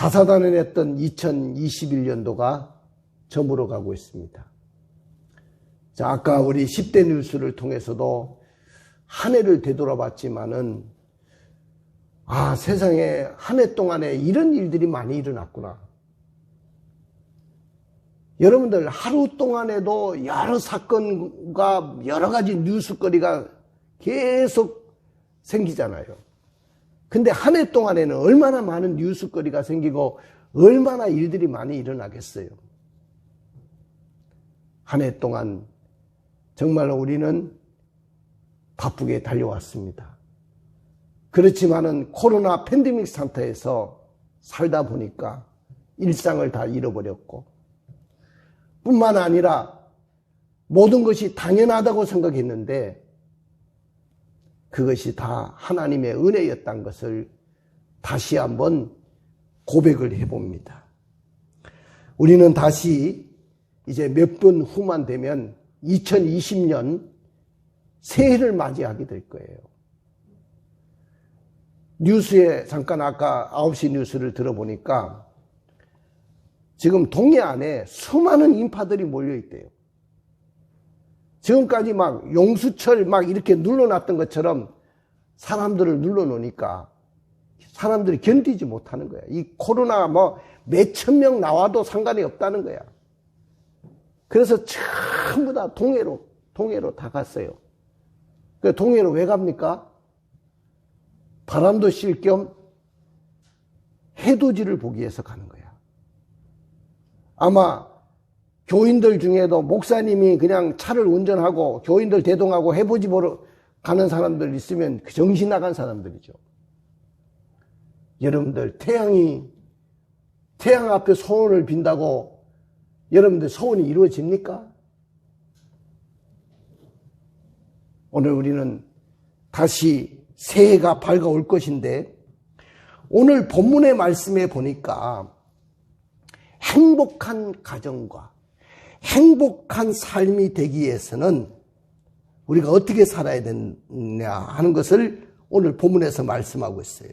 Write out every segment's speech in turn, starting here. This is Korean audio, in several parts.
다사다난했던 2021년도가 저물어 가고 있습니다. 자, 아까 우리 10대 뉴스를 통해서도 한 해를 되돌아봤지만은, 세상에 한 해 동안에 이런 일들이 많이 일어났구나. 여러분들 하루 동안에도 여러 사건과 여러 가지 뉴스거리가 계속 생기잖아요. 근데 한 해 동안에는 얼마나 많은 뉴스거리가 생기고 얼마나 일들이 많이 일어나겠어요. 한 해 동안 정말로 우리는 바쁘게 달려왔습니다. 그렇지만은 코로나 팬데믹 상태에서 살다 보니까 일상을 다 잃어버렸고, 뿐만 아니라 모든 것이 당연하다고 생각했는데 그것이 다 하나님의 은혜였다는 것을 다시 한번 고백을 해봅니다. 우리는 다시 이제 몇 분 후만 되면 2020년 새해를 맞이하게 될 거예요. 뉴스에 잠깐 아까 9시 뉴스를 들어보니까 지금 동해안에 수많은 인파들이 몰려있대요. 지금까지 막 용수철 막 이렇게 눌러놨던 것처럼 사람들을 눌러놓으니까 사람들이 견디지 못하는 거야. 이 코로나 몇천 명 나와도 상관이 없다는 거야. 그래서 전부 다 동해로 다 갔어요. 그 동해로 왜 갑니까? 바람도 쉴 겸 해돋이를 보기 위해서 가는 거야. 아마 교인들 중에도 목사님이 그냥 차를 운전하고 교인들 대동하고 해돋이 보러 가는 사람들 있으면 정신 나간 사람들이죠. 여러분들 태양 앞에 소원을 빈다고 여러분들 소원이 이루어집니까? 오늘 우리는 다시 새해가 밝아올 것인데, 오늘 본문의 말씀에 보니까 행복한 가정과 행복한 삶이 되기 위해서는 우리가 어떻게 살아야 되느냐 하는 것을 오늘 본문에서 말씀하고 있어요.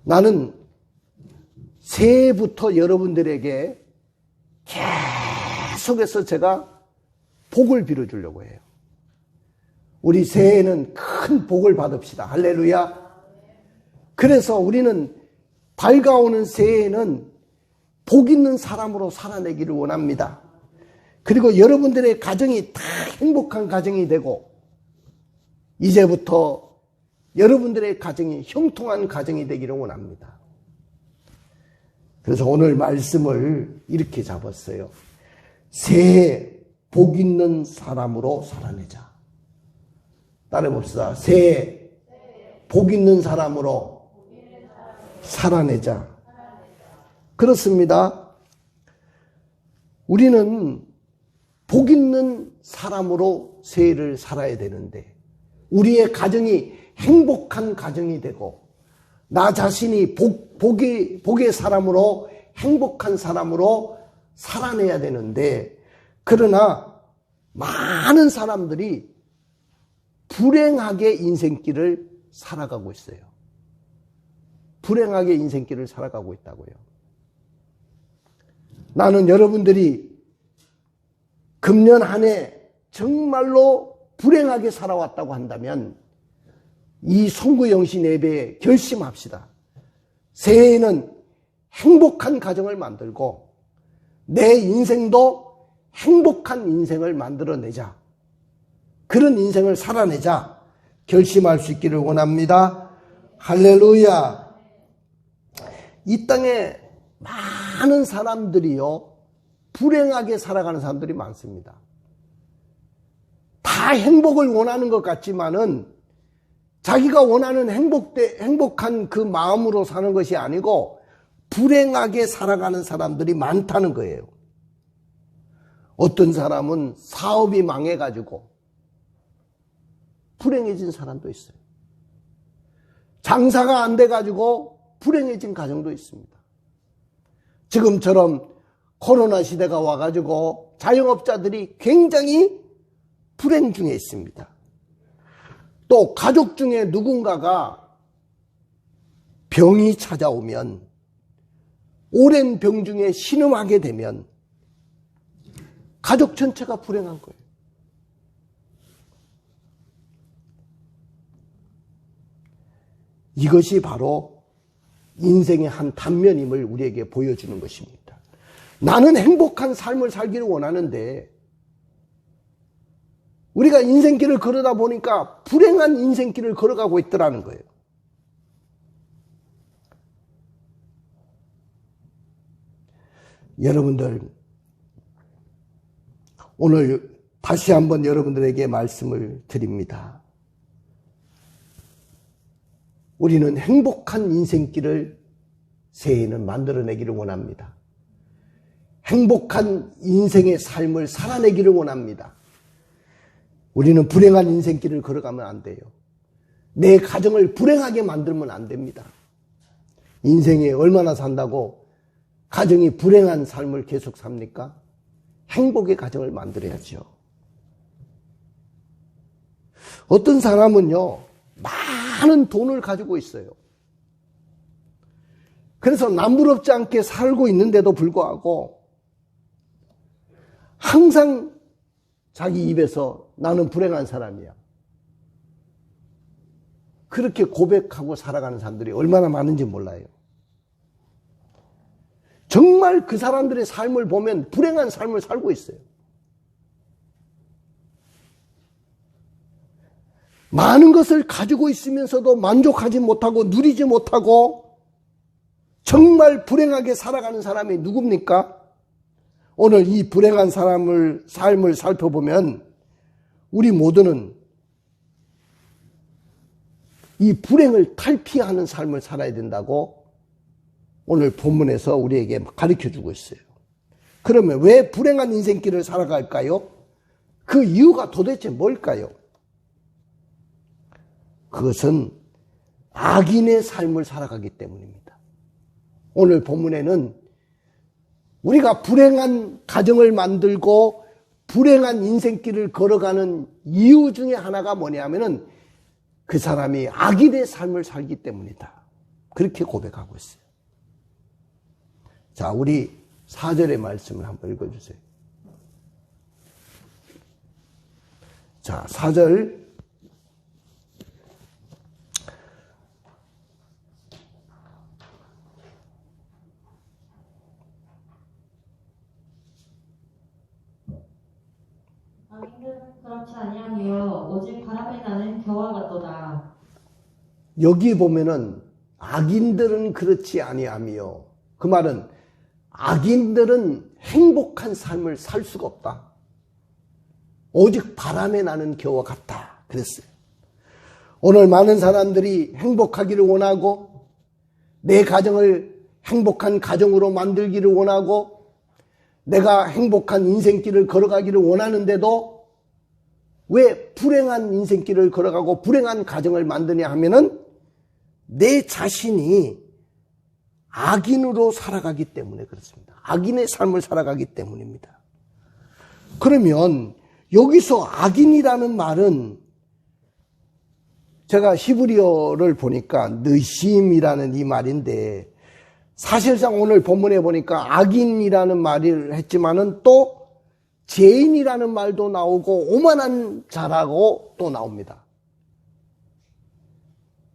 나는 새해부터 여러분들에게 계속해서 제가 복을 빌어주려고 해요. 우리 새해에는 큰 복을 받읍시다. 할렐루야. 그래서 우리는 밝아오는 새해에는 복 있는 사람으로 살아내기를 원합니다. 그리고 여러분들의 가정이 다 행복한 가정이 되고, 이제부터 여러분들의 가정이 형통한 가정이 되기를 원합니다. 그래서 오늘 말씀을 이렇게 잡았어요. 새해 복 있는 사람으로 살아내자. 따라해봅시다. 새해 복 있는 사람으로 살아내자. 그렇습니다. 우리는 복 있는 사람으로 새해를 살아야 되는데, 우리의 가정이 행복한 가정이 되고, 나 자신이 복의 사람으로 행복한 사람으로 살아내야 되는데, 그러나 많은 사람들이 불행하게 인생길을 살아가고 있어요. 불행하게 인생길을 살아가고 있다고요. 나는 여러분들이 금년 한 해 정말로 불행하게 살아왔다고 한다면 이 송구영신 예배에 결심합시다. 새해에는 행복한 가정을 만들고 내 인생도 행복한 인생을 만들어내자. 그런 인생을 살아내자. 결심할 수 있기를 원합니다. 할렐루야. 이 땅에 많은 사람들이요, 불행하게 살아가는 사람들이 많습니다. 다 행복을 원하는 것 같지만은 자기가 원하는 행복한 그 마음으로 사는 것이 아니고 불행하게 살아가는 사람들이 많다는 거예요. 어떤 사람은 사업이 망해가지고 불행해진 사람도 있어요. 장사가 안 돼가지고 불행해진 가정도 있습니다. 지금처럼 코로나 시대가 와가지고 자영업자들이 굉장히 불행 중에 있습니다. 또 가족 중에 누군가가 병이 찾아오면 오랜 병중에 신음하게 되면 가족 전체가 불행한 거예요. 이것이 바로 인생의 한 단면임을 우리에게 보여주는 것입니다. 나는 행복한 삶을 살기를 원하는데 우리가 인생길을 걸어다 보니까 불행한 인생길을 걸어가고 있더라는 거예요. 여러분들, 오늘 다시 한번 여러분들에게 말씀을 드립니다. 우리는 행복한 인생길을 새해에는 만들어내기를 원합니다. 행복한 인생의 삶을 살아내기를 원합니다. 우리는 불행한 인생길을 걸어가면 안 돼요. 내 가정을 불행하게 만들면 안 됩니다. 인생에 얼마나 산다고 가정이 불행한 삶을 계속 삽니까? 행복의 가정을 만들어야죠. 어떤 사람은요, 많은 돈을 가지고 있어요. 그래서 남부럽지 않게 살고 있는데도 불구하고 항상 자기 입에서 나는 불행한 사람이야. 그렇게 고백하고 살아가는 사람들이 얼마나 많은지 몰라요. 정말 그 사람들의 삶을 보면 불행한 삶을 살고 있어요. 많은 것을 가지고 있으면서도 만족하지 못하고 누리지 못하고 정말 불행하게 살아가는 사람이 누굽니까? 오늘 이 불행한 삶을 살펴보면 우리 모두는 이 불행을 탈피하는 삶을 살아야 된다고 오늘 본문에서 우리에게 가르쳐주고 있어요. 그러면 왜 불행한 인생길을 살아갈까요? 그 이유가 도대체 뭘까요? 그것은 악인의 삶을 살아가기 때문입니다. 오늘 본문에는 우리가 불행한 가정을 만들고 불행한 인생길을 걸어가는 이유 중에 하나가 뭐냐면은 그 사람이 악인의 삶을 살기 때문이다. 그렇게 고백하고 있어요. 자, 우리 4절의 말씀을 한번 읽어주세요. 자, 4절. 악인들은 그렇지 아니하며 오직 바람에 나는 겨와 같도다. 여기 보면은 악인들은 그렇지 아니하며, 그 말은 악인들은 행복한 삶을 살 수가 없다. 오직 바람에 나는 겨와 같다. 그랬어요. 오늘 많은 사람들이 행복하기를 원하고 내 가정을 행복한 가정으로 만들기를 원하고 내가 행복한 인생길을 걸어가기를 원하는데도 왜 불행한 인생길을 걸어가고 불행한 가정을 만드냐 하면은 내 자신이 악인으로 살아가기 때문에 그렇습니다. 악인의 삶을 살아가기 때문입니다. 그러면 여기서 악인이라는 말은 제가 히브리어를 보니까 느심이라는 이 말인데 사실상 오늘 본문에 보니까 악인이라는 말을 했지만은 또 죄인이라는 말도 나오고 오만한 자라고 또 나옵니다.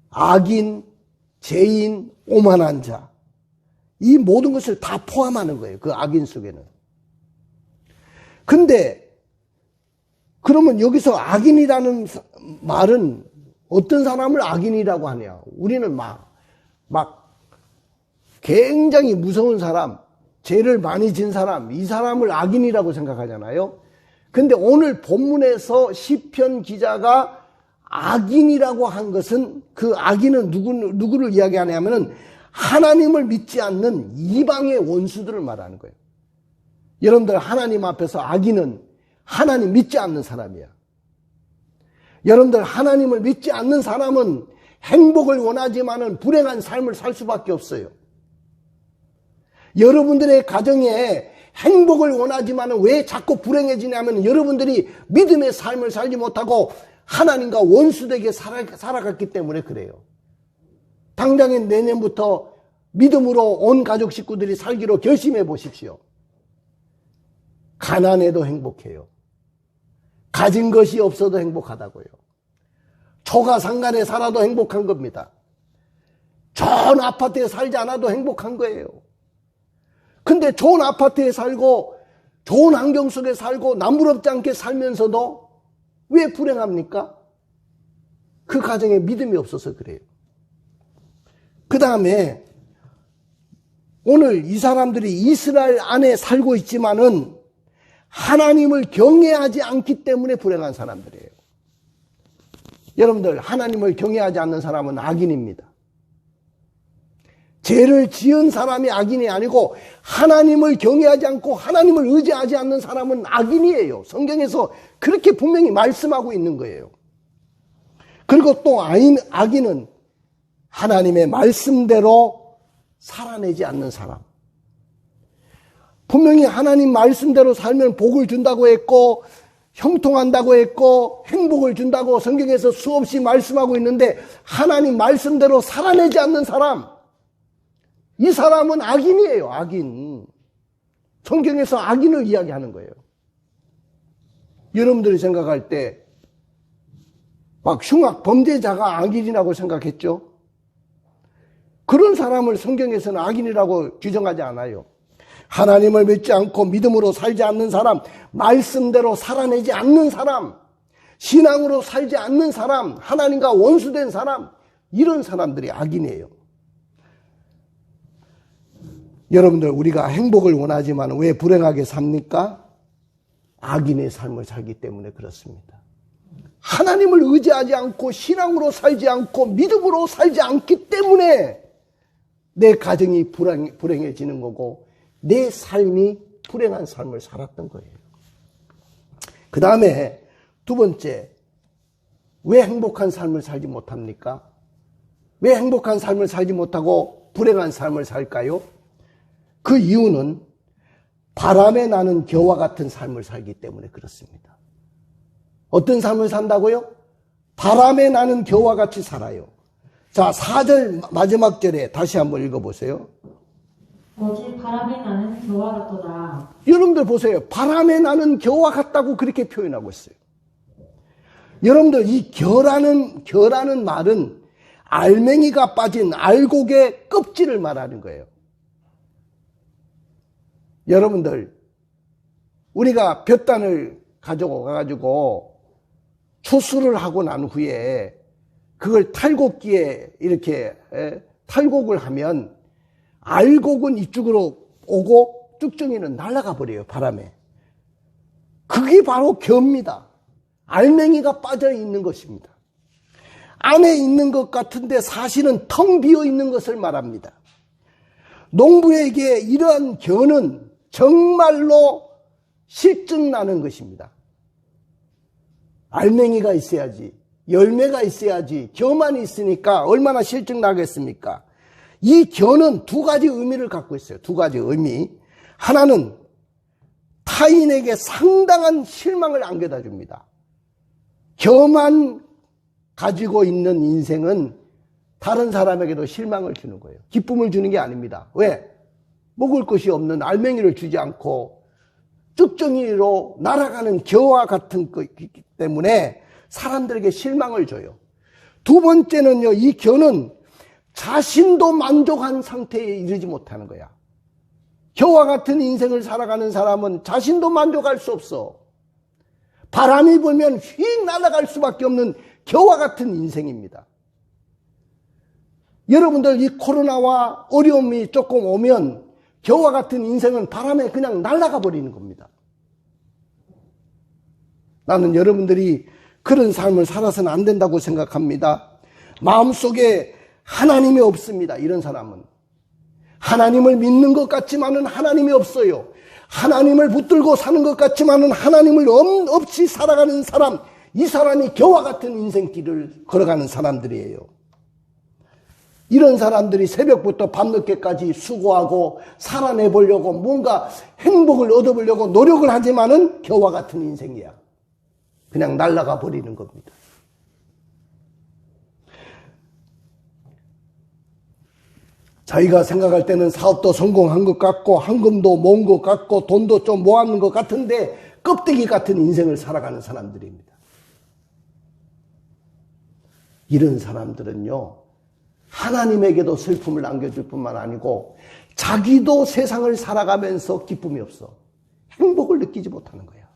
악인, 죄인, 오만한 자. 이 모든 것을 다 포함하는 거예요. 그 악인 속에는. 근데 그러면 여기서 악인이라는 말은 어떤 사람을 악인이라고 하냐? 우리는 막 굉장히 무서운 사람, 죄를 많이 진 사람, 이 사람을 악인이라고 생각하잖아요. 근데 오늘 본문에서 시편 기자가 악인이라고 한 것은 그 악인은 누구를 이야기하냐면은 하나님을 믿지 않는 이방의 원수들을 말하는 거예요. 여러분들 하나님 앞에서 악인은 하나님 믿지 않는 사람이야. 여러분들 하나님을 믿지 않는 사람은 행복을 원하지만은 불행한 삶을 살 수밖에 없어요. 여러분들의 가정에 행복을 원하지만은 왜 자꾸 불행해지냐면 여러분들이 믿음의 삶을 살지 못하고 하나님과 원수되게 살아갔기 때문에 그래요. 당장에 내년부터 믿음으로 온 가족 식구들이 살기로 결심해 보십시오. 가난해도 행복해요. 가진 것이 없어도 행복하다고요. 초가상간에 살아도 행복한 겁니다. 좋은 아파트에 살지 않아도 행복한 거예요. 근데 좋은 아파트에 살고 좋은 환경 속에 살고 남부럽지 않게 살면서도 왜 불행합니까? 그 가정에 믿음이 없어서 그래요. 그 다음에 오늘 이 사람들이 이스라엘 안에 살고 있지만은 하나님을 경외하지 않기 때문에 불행한 사람들이에요. 여러분들, 하나님을 경외하지 않는 사람은 악인입니다. 죄를 지은 사람이 악인이 아니고 하나님을 경외하지 않고 하나님을 의지하지 않는 사람은 악인이에요. 성경에서 그렇게 분명히 말씀하고 있는 거예요. 그리고 또 악인은 하나님의 말씀대로 살아내지 않는 사람. 분명히 하나님 말씀대로 살면 복을 준다고 했고 형통한다고 했고 행복을 준다고 성경에서 수없이 말씀하고 있는데 하나님 말씀대로 살아내지 않는 사람, 이 사람은 악인이에요. 악인. 성경에서 악인을 이야기하는 거예요. 여러분들이 생각할 때 막 흉악 범죄자가 악인이라고 생각했죠? 그런 사람을 성경에서는 악인이라고 규정하지 않아요. 하나님을 믿지 않고 믿음으로 살지 않는 사람, 말씀대로 살아내지 않는 사람, 신앙으로 살지 않는 사람, 하나님과 원수된 사람, 이런 사람들이 악인이에요. 여러분들, 우리가 행복을 원하지만 왜 불행하게 삽니까? 악인의 삶을 살기 때문에 그렇습니다. 하나님을 의지하지 않고 신앙으로 살지 않고 믿음으로 살지 않기 때문에 내 가정이 불행해지는 거고 내 삶이 불행한 삶을 살았던 거예요. 그 다음에 두 번째, 왜 행복한 삶을 살지 못합니까? 왜 행복한 삶을 살지 못하고 불행한 삶을 살까요? 그 이유는 바람에 나는 겨와 같은 삶을 살기 때문에 그렇습니다. 어떤 삶을 산다고요? 바람에 나는 겨와 같이 살아요. 자, 4절 마지막 절에 다시 한번 읽어보세요. 오직 바람에 나는 겨와 같도다. 여러분들 보세요. 바람에 나는 겨와 같다고 그렇게 표현하고 있어요. 여러분들, 이 겨라는 말은 알맹이가 빠진 알곡의 껍질을 말하는 거예요. 여러분들, 우리가 볕단을 가져가가지고 추수를 하고 난 후에 그걸 탈곡기에 이렇게 탈곡을 하면 알곡은 이쪽으로 오고 쭉정이는 날아가 버려요, 바람에. 그게 바로 겨입니다. 알맹이가 빠져 있는 것입니다. 안에 있는 것 같은데 사실은 텅 비어 있는 것을 말합니다. 농부에게 이러한 겨는 정말로 실증나는 것입니다. 알맹이가 있어야지, 열매가 있어야지, 겨만 있으니까 얼마나 실증나겠습니까? 이 겨는 두 가지 의미를 갖고 있어요. 두 가지 의미. 하나는 타인에게 상당한 실망을 안겨다 줍니다. 겨만 가지고 있는 인생은 다른 사람에게도 실망을 주는 거예요. 기쁨을 주는 게 아닙니다. 왜? 먹을 것이 없는 알맹이를 주지 않고 쭉정이로 날아가는 겨와 같은 것이기 때문에 사람들에게 실망을 줘요. 두 번째는요, 이 겨는 자신도 만족한 상태에 이르지 못하는 거야. 겨와 같은 인생을 살아가는 사람은 자신도 만족할 수 없어. 바람이 불면 휙 날아갈 수밖에 없는 겨와 같은 인생입니다. 여러분들, 이 코로나와 어려움이 조금 오면 겨와 같은 인생은 바람에 그냥 날아가 버리는 겁니다. 나는 여러분들이 그런 삶을 살아서는 안 된다고 생각합니다. 마음속에 하나님이 없습니다. 이런 사람은. 하나님을 믿는 것 같지만은 하나님이 없어요. 하나님을 붙들고 사는 것 같지만은 하나님을 없이 살아가는 사람, 이 사람이 겨와 같은 인생길을 걸어가는 사람들이에요. 이런 사람들이 새벽부터 밤늦게까지 수고하고 살아내보려고 뭔가 행복을 얻어보려고 노력을 하지만은 겨와 같은 인생이야. 그냥 날아가 버리는 겁니다. 자기가 생각할 때는 사업도 성공한 것 같고 헌금도 모은 것 같고 돈도 좀 모았는 것 같은데 껍데기 같은 인생을 살아가는 사람들입니다. 이런 사람들은요, 하나님에게도 슬픔을 남겨줄 뿐만 아니고 자기도 세상을 살아가면서 기쁨이 없어. 행복을 느끼지 못하는 거야.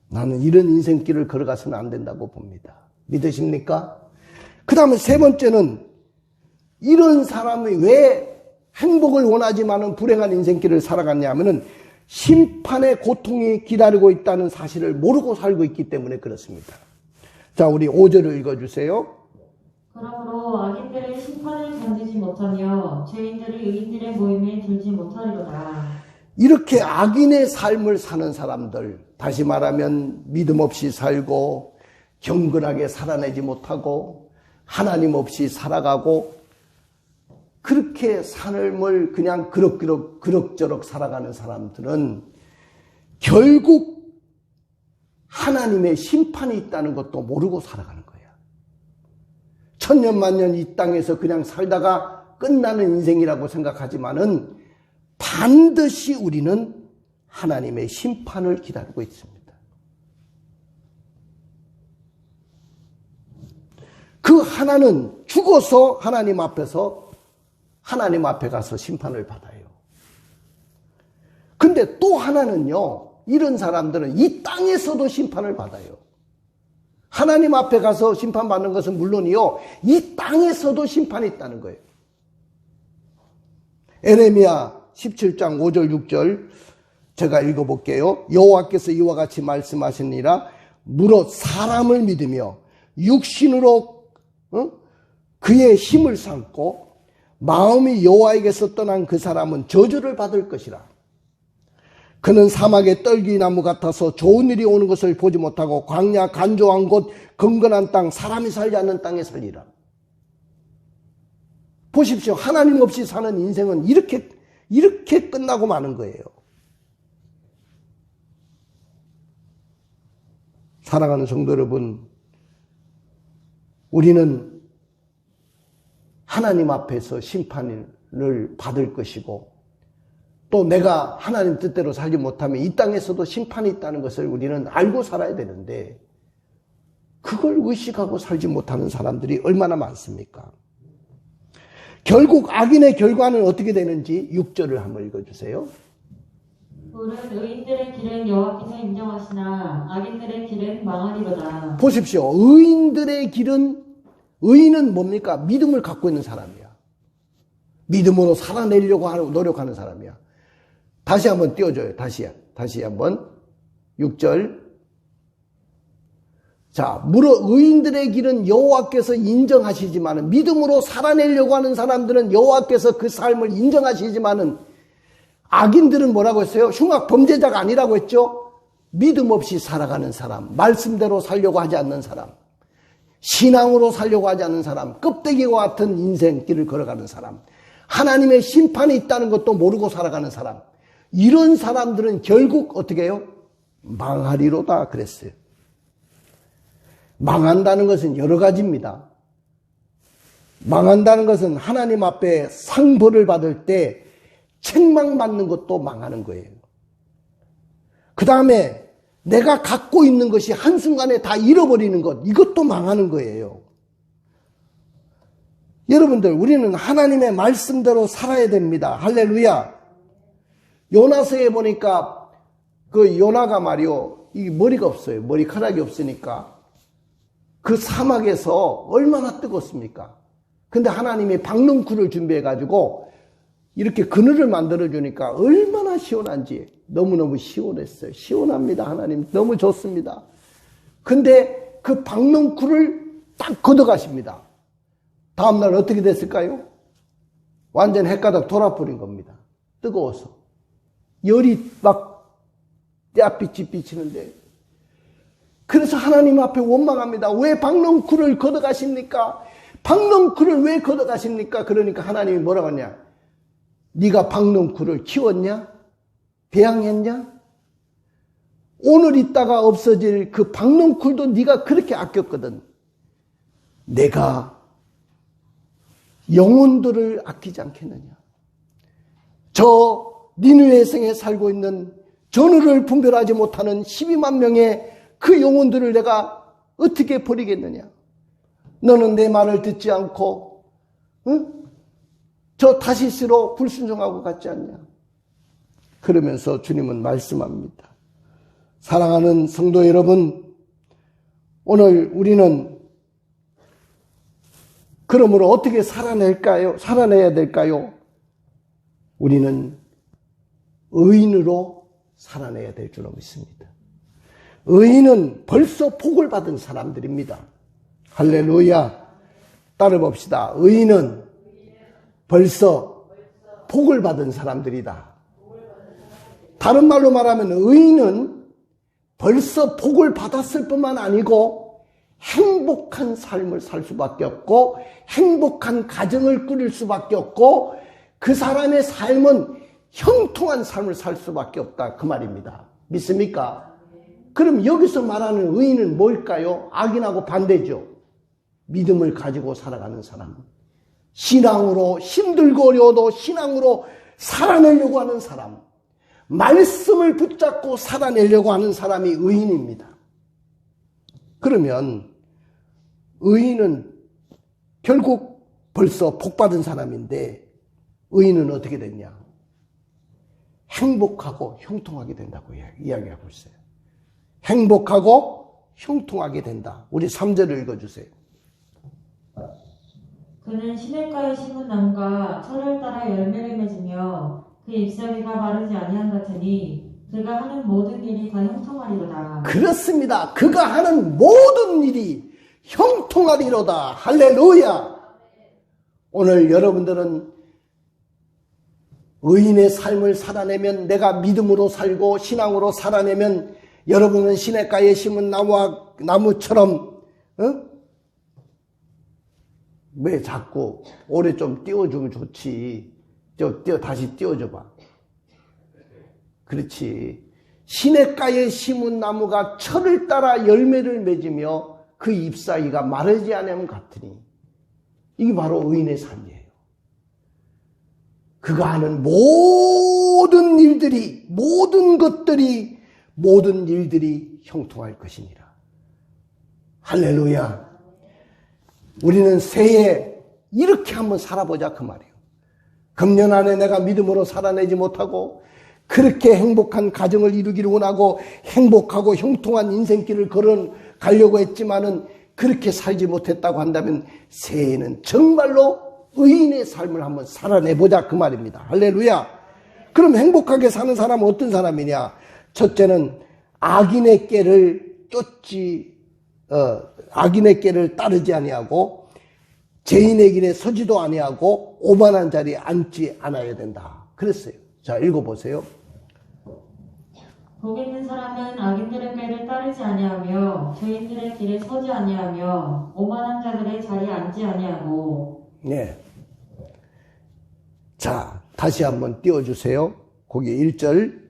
나는 이런 인생길을 걸어가서는 안 된다고 봅니다. 믿으십니까? 그 다음에 세 번째는, 이런 사람이 왜 행복을 원하지만은 불행한 인생길을 살아갔냐 하면은 심판의 고통이 기다리고 있다는 사실을 모르고 살고 있기 때문에 그렇습니다. 자, 우리 5절을 읽어주세요. 그러므로 악인들의 심판을 견디지 못하며 죄인들이 의인들의 모임에 들지 못하리로다. 이렇게 악인의 삶을 사는 사람들, 다시 말하면 믿음 없이 살고 경건하게 살아내지 못하고 하나님 없이 살아가고 그렇게 삶을 그냥 그럭저럭 살아가는 사람들은 결국 하나님의 심판이 있다는 것도 모르고 살아가는 거예요. 천년만년 이 땅에서 그냥 살다가 끝나는 인생이라고 생각하지만은 반드시 우리는 하나님의 심판을 기다리고 있습니다. 그 하나는 죽어서 하나님 앞에 가서 심판을 받아요. 근데 또 하나는요, 이런 사람들은 이 땅에서도 심판을 받아요. 하나님 앞에 가서 심판받는 것은 물론이요, 이 땅에서도 심판이 있다는 거예요. 에레미야 17장 5절 6절 제가 읽어볼게요. 여호와께서 이와 같이 말씀하시니라. 무릇 사람을 믿으며 육신으로 그의 힘을 삼고 마음이 여호와에게서 떠난 그 사람은 저주를 받을 것이라. 그는 사막의 떨기나무 같아서 좋은 일이 오는 것을 보지 못하고 광야 간조한 곳 건건한 땅 사람이 살지 않는 땅에 살리라. 보십시오. 하나님 없이 사는 인생은 이렇게 끝나고 마는 거예요. 사랑하는 성도 여러분, 우리는 하나님 앞에서 심판을 받을 것이고 또 내가 하나님 뜻대로 살지 못하면 이 땅에서도 심판이 있다는 것을 우리는 알고 살아야 되는데 그걸 의식하고 살지 못하는 사람들이 얼마나 많습니까? 결국 악인의 결과는 어떻게 되는지 6절을 한번 읽어주세요. 물은 의인들의 길은 여호와께서 인정하시나 악인들의 길은 망하리로다. 보십시오. 의인은 뭡니까? 믿음을 갖고 있는 사람이야. 믿음으로 살아내려고 노력하는 사람이야. 다시 한번 띄워줘요. 다시 한번 6절. 자, 무릇 의인들의 길은 여호와께서 인정하시지만은, 믿음으로 살아내려고 하는 사람들은 여호와께서 그 삶을 인정하시지만은, 악인들은 뭐라고 했어요? 흉악 범죄자가 아니라고 했죠? 믿음 없이 살아가는 사람, 말씀대로 살려고 하지 않는 사람, 신앙으로 살려고 하지 않는 사람, 껍데기와 같은 인생길을 걸어가는 사람, 하나님의 심판이 있다는 것도 모르고 살아가는 사람, 이런 사람들은 결국 어떻게 해요? 망하리로다 그랬어요. 망한다는 것은 여러 가지입니다. 망한다는 것은 하나님 앞에 상벌을 받을 때 책망받는 것도 망하는 거예요. 그 다음에 내가 갖고 있는 것이 한순간에 다 잃어버리는 것, 이것도 망하는 거예요. 여러분들, 우리는 하나님의 말씀대로 살아야 됩니다. 할렐루야. 요나서에 보니까 그 요나가 말이요, 이 머리가 없어요. 머리카락이 없으니까 그 사막에서 얼마나 뜨겁습니까? 근데 하나님이 박넝쿨을 준비해가지고 이렇게 그늘을 만들어주니까 얼마나 시원한지. 너무너무 시원했어요. 시원합니다. 하나님 너무 좋습니다. 근데 그 박넝쿨을 딱 걷어가십니다. 다음날 어떻게 됐을까요? 완전 헷가닥 돌아버린 겁니다. 뜨거워서. 열이 막 떼아빛이 비치는데, 그래서 하나님 앞에 원망합니다. 왜 박넝쿨을 걷어가십니까? 박넝쿨을 왜 걷어가십니까? 그러니까 하나님이 뭐라고 하냐? 네가 박넝쿨을 키웠냐? 배양했냐? 오늘 있다가 없어질 그 박넝쿨도 네가 그렇게 아꼈거든. 내가 영혼들을 아끼지 않겠느냐. 저 니느웨 성에 살고 있는 전우를 분별하지 못하는 12만 명의 그 영혼들을 내가 어떻게 버리겠느냐. 너는 내 말을 듣지 않고 저 다시스로 불순종하고 갔지 않냐. 그러면서 주님은 말씀합니다. 사랑하는 성도 여러분, 오늘 우리는 그러므로 어떻게 살아내야 될까요? 우리는 의인으로 살아내야 될 줄로 믿습니다. 의인은 벌써 복을 받은 사람들입니다. 할렐루야. 따라봅시다. 의인은 벌써 복을 받은 사람들이다. 다른 말로 말하면 의인은 벌써 복을 받았을 뿐만 아니고 행복한 삶을 살 수밖에 없고 행복한 가정을 꾸릴 수밖에 없고 그 사람의 삶은 형통한 삶을 살 수밖에 없다. 그 말입니다. 믿습니까? 그럼 여기서 말하는 의인은 뭘까요? 악인하고 반대죠. 믿음을 가지고 살아가는 사람. 신앙으로 힘들고 어려워도 신앙으로 살아내려고 하는 사람. 말씀을 붙잡고 살아내려고 하는 사람이 의인입니다. 그러면 의인은 결국 벌써 복받은 사람인데 의인은 어떻게 됐냐? 행복하고 형통하게 된다고 이야기하고 있어요. 행복하고 형통하게 된다. 우리 3절을 읽어주세요. 그는 시냇가에 심은 나무가 철을 따라 열매를 맺으며 그 잎사귀가 마르지 아니한 같으니 그가 하는 모든 일이 다 형통하리로다. 그렇습니다. 그가 하는 모든 일이 형통하리로다. 할렐루야. 오늘 여러분들은 의인의 삶을 살아내면, 내가 믿음으로 살고 신앙으로 살아내면 여러분은 시냇가에 심은 나무처럼 왜 자꾸 오래 좀 띄워주면 좋지. 다시 띄워줘봐. 그렇지. 시냇가에 심은 나무가 철을 따라 열매를 맺으며 그 잎사귀가 마르지 않으면 같으니, 이게 바로 의인의 삶이에요. 그가 하는 모든 일들이 형통할 것이니라. 할렐루야. 우리는 새해 이렇게 한번 살아보자 그 말이에요. 금년 안에 내가 믿음으로 살아내지 못하고 그렇게 행복한 가정을 이루기를 원하고 행복하고 형통한 인생길을 걸어가려고 했지만은 그렇게 살지 못했다고 한다면 새해에는 정말로 의인의 삶을 한번 살아내보자 그 말입니다. 할렐루야. 그럼 행복하게 사는 사람은 어떤 사람이냐? 첫째는 악인의 꾀를 따르지 아니하고 죄인의 길에 서지도 아니하고 오만한 자리에 앉지 않아야 된다. 그랬어요. 자, 읽어보세요. 복 있는 사람은 악인들의 꾀를 따르지 아니하며 죄인들의 길에 서지 아니하며 오만한 자들의 자리에 앉지 아니하고. 네. 자, 다시 한번 띄워주세요. 거기 1절.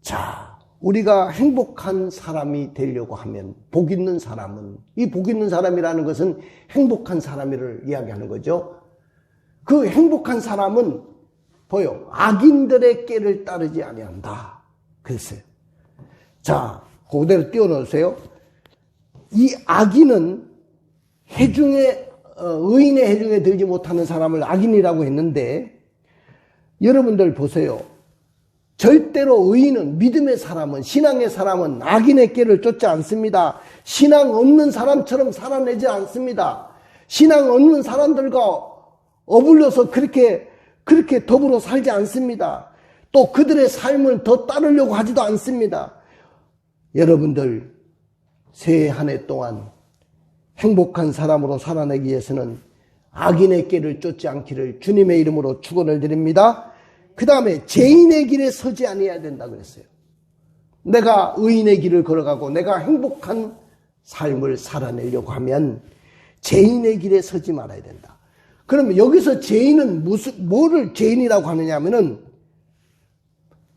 자, 우리가 행복한 사람이 되려고 하면 복 있는 사람은, 이 복 있는 사람이라는 것은 행복한 사람을 이야기하는 거죠. 그 행복한 사람은 보여. 악인들의 꾀를 따르지 아니한다. 그랬어요. 자, 그대로 띄워놓으세요. 이 악인은 의인의 해중에 들지 못하는 사람을 악인이라고 했는데, 여러분들 보세요. 절대로 의인은, 믿음의 사람은, 신앙의 사람은 악인의 꾀를 쫓지 않습니다. 신앙 없는 사람처럼 살아내지 않습니다. 신앙 없는 사람들과 어울려서 그렇게 더불어 살지 않습니다. 또 그들의 삶을 더 따르려고 하지도 않습니다. 여러분들 새해 한 해 동안 행복한 사람으로 살아내기 위해서는 악인의 꾀를 쫓지 않기를 주님의 이름으로 축원을 드립니다. 그 다음에 죄인의 길에 서지 아니해야 된다 그랬어요. 내가 의인의 길을 걸어가고 내가 행복한 삶을 살아내려고 하면 죄인의 길에 서지 말아야 된다. 그러면 여기서 죄인은 뭐를 죄인이라고 하느냐 하면은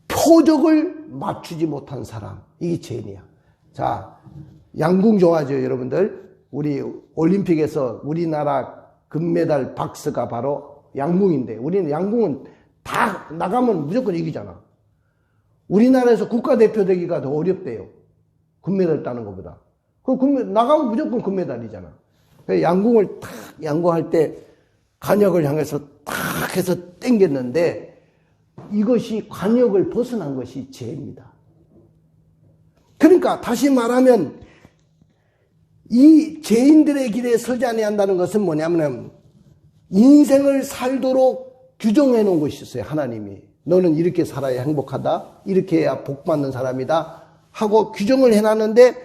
표적을 맞추지 못한 사람, 이게 죄인이야. 자, 양궁 좋아하죠 여러분들? 우리 올림픽에서 우리나라 금메달 박스가 바로 양궁인데, 우리는 양궁은 다 나가면 무조건 이기잖아. 우리나라에서 국가대표 되기가 더 어렵대요. 금메달 따는 것보다. 나가면 무조건 금메달이잖아. 양궁을 탁 양궁할 때 관역을 향해서 탁 해서 당겼는데, 이것이 관역을 벗어난 것이 죄입니다. 그러니까 다시 말하면 이 죄인들의 길에 서지 아니한다는 것은 뭐냐면, 인생을 살도록 규정해 놓은 것이 있어요. 하나님이 너는 이렇게 살아야 행복하다, 이렇게 해야 복받는 사람이다 하고 규정을 해놨는데,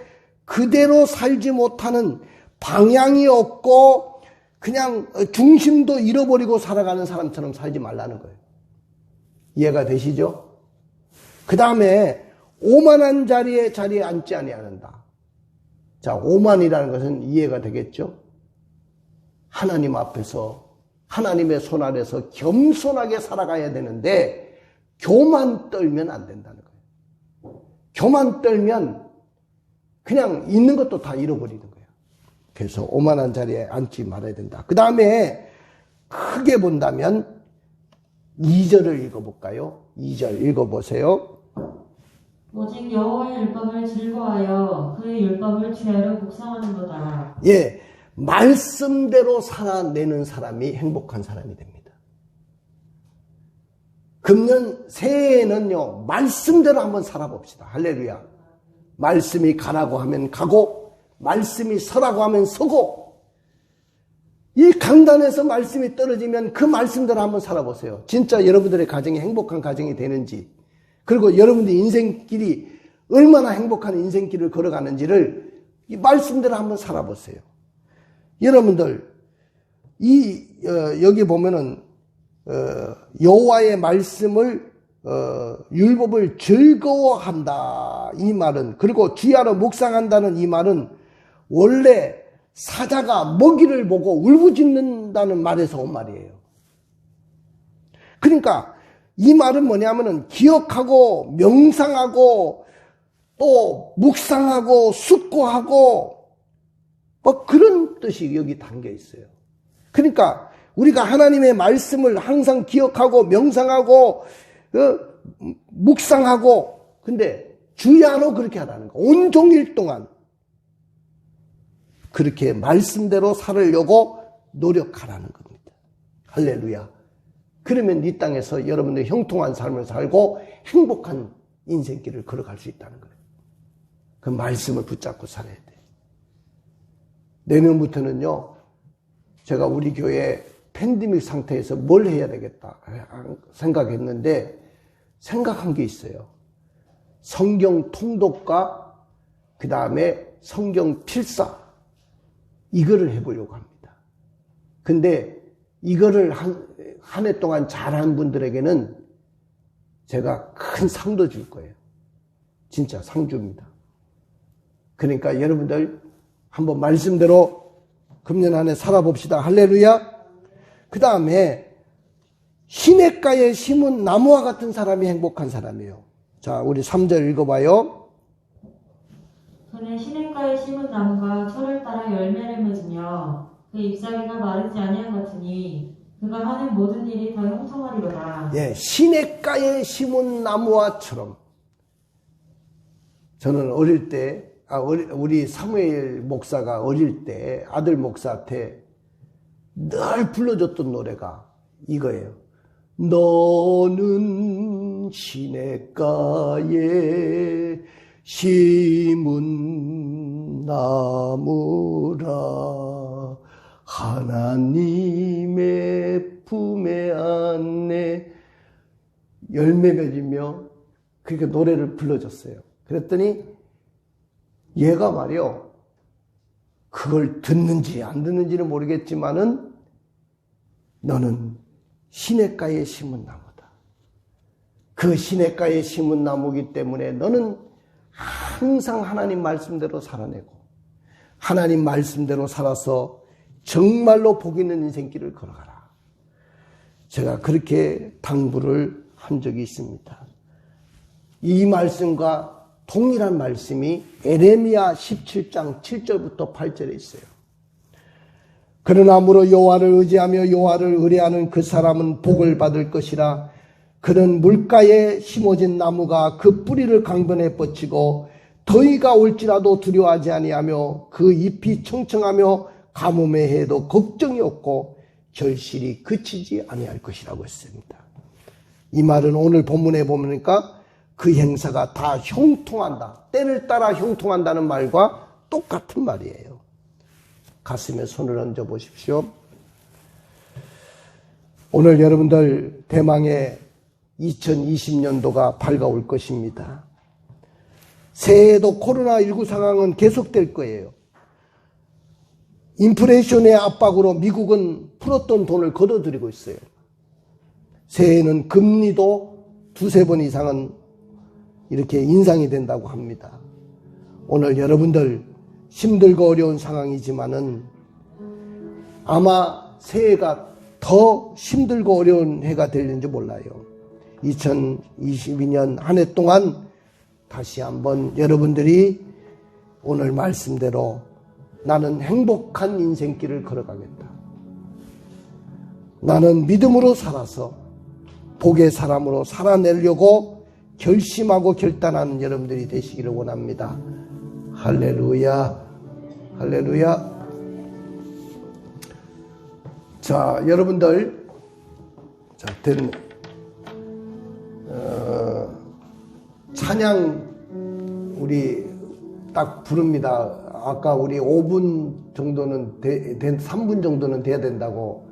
그대로 살지 못하는, 방향이 없고 그냥 중심도 잃어버리고 살아가는 사람처럼 살지 말라는 거예요. 이해가 되시죠? 그 다음에 오만한 자리에 앉지 아니한다. 자, 오만이라는 것은 이해가 되겠죠? 하나님 앞에서, 하나님의 손 아래서 겸손하게 살아가야 되는데 교만 떨면 안 된다는 거예요. 교만 떨면 그냥 있는 것도 다 잃어버리는 거예요. 그래서 오만한 자리에 앉지 말아야 된다. 그 다음에 크게 본다면 2절을 읽어볼까요? 2절 읽어보세요. 오직 여호와의 율법을 즐거워하여 그의 율법을 취하려 묵상하는 거다. 예, 말씀대로 살아내는 사람이 행복한 사람이 됩니다. 금년 새해에는요, 말씀대로 한번 살아봅시다. 할렐루야. 말씀이 가라고 하면 가고, 말씀이 서라고 하면 서고, 이 강단에서 말씀이 떨어지면 그 말씀대로 한번 살아보세요. 진짜 여러분들의 가정이 행복한 가정이 되는지, 그리고 여러분들의 인생길이 얼마나 행복한 인생길을 걸어가는지를 이 말씀대로 한번 살아보세요. 여러분들, 여기 보면은, 여호와의 말씀을, 율법을 즐거워한다. 이 말은, 그리고 주야로 묵상한다는 이 말은 원래 사자가 먹이를 보고 울부짖는다는 말에서 온 말이에요. 그러니까 이 말은 뭐냐면은 기억하고 명상하고 또 묵상하고 숙고하고 뭐 그런 뜻이 여기 담겨 있어요. 그러니까 우리가 하나님의 말씀을 항상 기억하고 명상하고 묵상하고, 근데 주야로 그렇게 하라는 거. 온종일 동안 그렇게 말씀대로 살으려고 노력하라는 겁니다. 할렐루야. 그러면 이 땅에서 여러분들 형통한 삶을 살고 행복한 인생길을 걸어갈 수 있다는 거예요. 그 말씀을 붙잡고 살아야 돼. 내년부터는요, 제가 우리 교회 팬데믹 상태에서 뭘 해야 되겠다 생각했는데, 생각한 게 있어요. 성경 통독과 그 다음에 성경 필사, 이거를 해보려고 합니다. 근데 이거를 한 해 동안 잘한 분들에게는 제가 큰 상도 줄 거예요. 진짜 상 줍니다. 그러니까 여러분들 한번 말씀대로 금년 한 해 살아봅시다. 할렐루야. 그 다음에 시냇가에 심은 나무와 같은 사람이 행복한 사람이에요. 자, 우리 3절 읽어봐요. 그는 시냇가에 심은 나무가 철을 따라 열매를 맺으며 그 잎사귀가 마르지 아니한 같으니 그가 하는 모든 일이 다 형통하리로다. 예, 시냇가에 심은 나무와처럼. 저는 어릴 때, 우리 사무엘 목사가 어릴 때 아들 목사한테 늘 불러줬던 노래가 이거예요. 너는 시냇가에 심은 나무라 하나님의 품에 안내 열매 맺으며 그렇게 노래를 불러줬어요. 그랬더니 얘가 말이요, 그걸 듣는지 안 듣는지는 모르겠지만은 너는 시냇가에 심은 나무다. 그 시냇가에 심은 나무이기 때문에 너는 항상 하나님 말씀대로 살아내고 하나님 말씀대로 살아서 정말로 복 있는 인생길을 걸어가라. 제가 그렇게 당부를 한 적이 있습니다. 이 말씀과 동일한 말씀이 에레미야 17장 7절부터 8절에 있어요. 그러나 무로 여호와를 의지하며 여호와를 의뢰하는 그 사람은 복을 받을 것이라. 그는 물가에 심어진 나무가 그 뿌리를 강변에 뻗치고 더위가 올지라도 두려워하지 아니하며 그 잎이 청청하며 가뭄에 해도 걱정이 없고 결실이 그치지 아니할 것이라고 했습니다. 이 말은 오늘 본문에 보니까 그 행사가 다 형통한다. 때를 따라 형통한다는 말과 똑같은 말이에요. 가슴에 손을 얹어 보십시오. 오늘 여러분들 대망의 2020년도가 밝아올 것입니다. 새해에도 코로나19 상황은 계속될 거예요. 인플레이션의 압박으로 미국은 풀었던 돈을 걷어들이고 있어요. 새해에는 금리도 두세 번 이상은 이렇게 인상이 된다고 합니다. 오늘 여러분들 힘들고 어려운 상황이지만은 아마 새해가 더 힘들고 어려운 해가 될는지 몰라요. 2022년 한 해 동안 다시 한번 여러분들이 오늘 말씀대로 나는 행복한 인생길을 걸어가겠다. 나는 믿음으로 살아서 복의 사람으로 살아내려고 결심하고 결단하는 여러분들이 되시기를 원합니다. 할렐루야, 할렐루야. 자, 여러분들, 자, 됐네. 찬양 우리 딱 부릅니다. 아까 우리 5분 정도는 3분 정도는 돼야 된다고